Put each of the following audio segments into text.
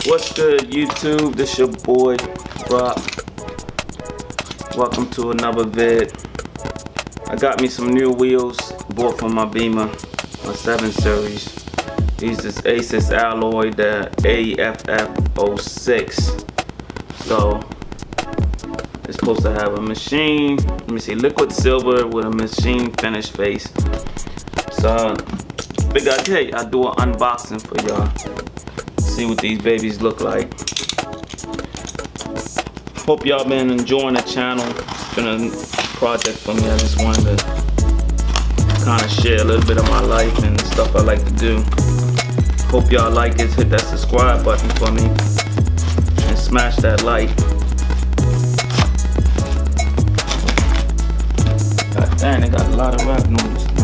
What's good, YouTube? This your boy Brock. Welcome to another vid. I got me some new wheels bought from my Beamer, a 7 series. These is Asus alloy, the AFF06. So it's supposed to have a machine, let me see, liquid silver with a machine finish face. So figure I'll do an unboxing for y'all. See what these babies look like. Hope y'all been enjoying the channel. It's been a project for me. I just wanted to kind of share a little bit of my life and stuff I like to do. Hope y'all like it. Hit that subscribe button for me and smash that like. God damn, they got a lot of rapping on this thing.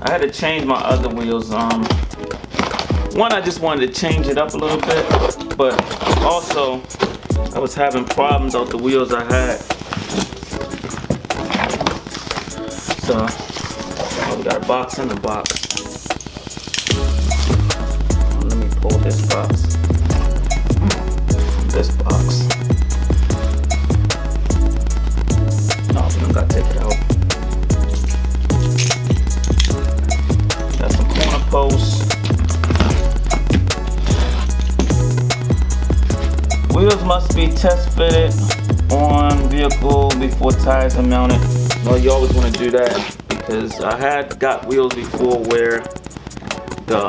I had to change my other wheels. One, I just wanted to change it up a little bit, but also I was having problems with the wheels I had. So we got a box in the box. Let me pull this box. This box. No, we don't gotta take it out. Posts. Wheels must be test fitted on vehicle before tires are mounted. Well, you always want to do that because I had got wheels before where the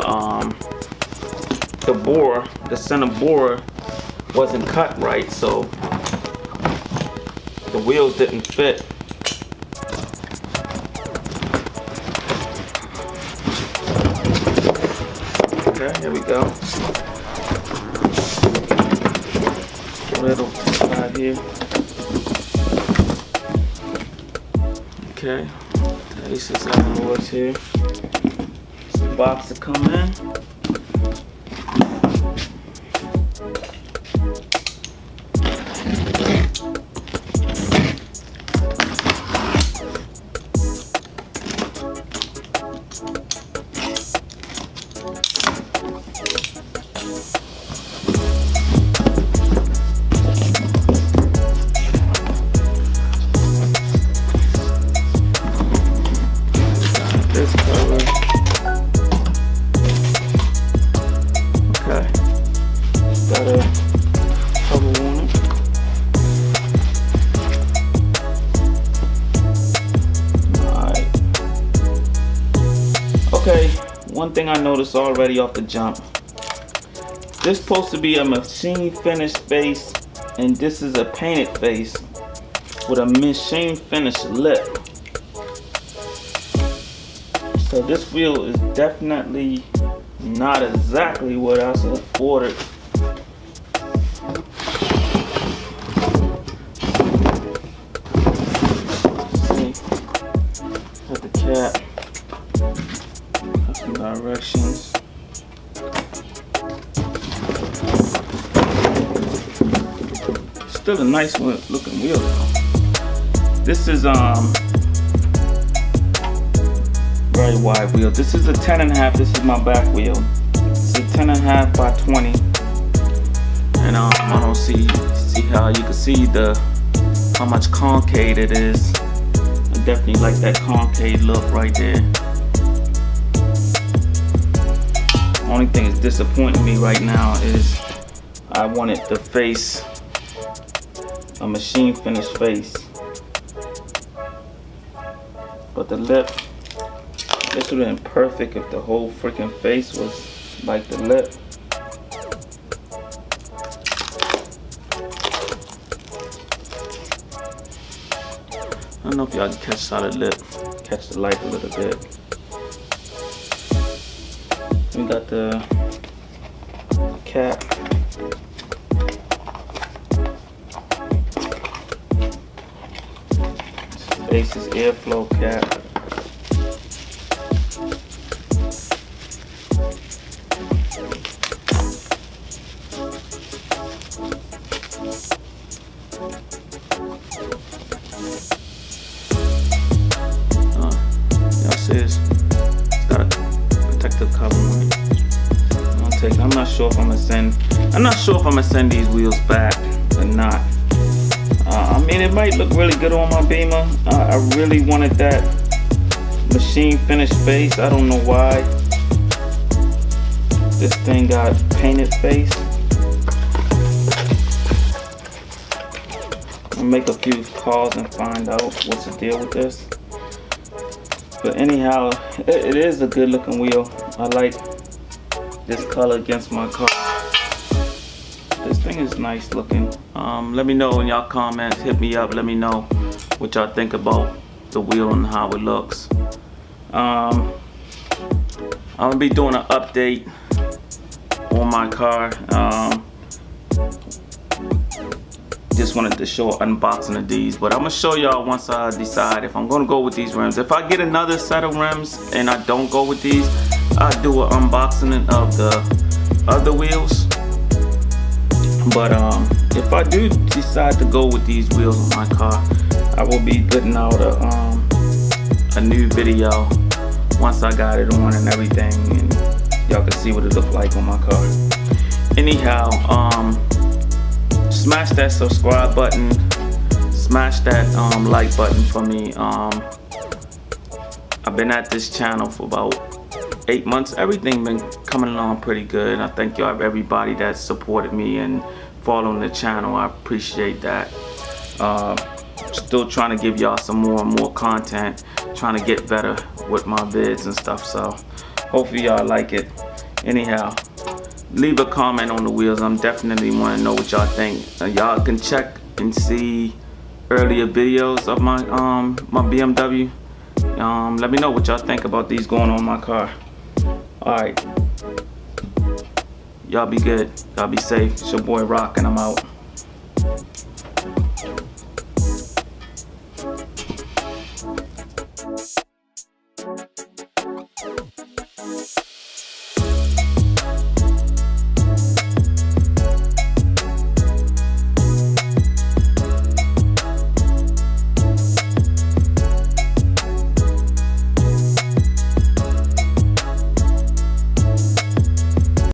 bore, the center bore wasn't cut right, so the wheels didn't fit. Okay, here we go. Little slide here. Okay, the Asus alloys here. This box to come in. This color. Okay. Got a cover on it. Alright. Okay, one thing I noticed already off the jump. This is supposed to be a machine finished face, and this is a painted face with a machine finished lip. So this wheel is definitely not exactly what I ordered. See, got the cap, got some directions. Still a nice looking wheel though. This is very wide wheel. This is a 10.5. This is my back wheel. It's a 10.5 by 20. And I don't see how you can see how much concave it is. I definitely like that concave look right there. Only thing that's disappointing me right now is I wanted the face, a machine finished face. But the lip, this would have been perfect if the whole freaking face was like the lip. I don't know if y'all can catch the light a little bit. We got the cap. basis airflow cap. Y'all see this? It's got a protective cover on it. I'm not sure if I'm gonna send these wheels back or not. I mean, it might look really good on my Beamer. I really wanted that machine finished face. I don't know why this thing got painted face. I'll make a few calls and find out what's the deal with this. But anyhow, it is a good looking wheel. I like this color against my car. This thing is nice looking. Let me know in y'all comments. Hit me up. Let me know what y'all think about the wheel and how it looks. I'm gonna be doing an update on my car. Just wanted to show an unboxing of these, but I'm gonna show y'all once I decide if I'm gonna go with these rims. If I get another set of rims and I don't go with these, I'll do an unboxing of the other wheels. But if I do decide to go with these wheels on my car, I will be putting out a new video once I got it on and everything, and y'all can see what it looked like on my car. Anyhow, smash that subscribe button, smash that like button for me. I've been at this channel for about 8 months. Everything been coming along pretty good. I thank y'all, everybody that supported me and following the channel. I appreciate that. Still trying to give y'all some more and more content, trying to get better with my vids and stuff, so hopefully y'all like it. Anyhow, leave a comment on the wheels. I'm definitely want to know what y'all think. Y'all can check and see earlier videos of my my BMW. Let me know what y'all think about these going on my car. Alright, y'all be good, y'all be safe. It's your boy Rock and I'm out.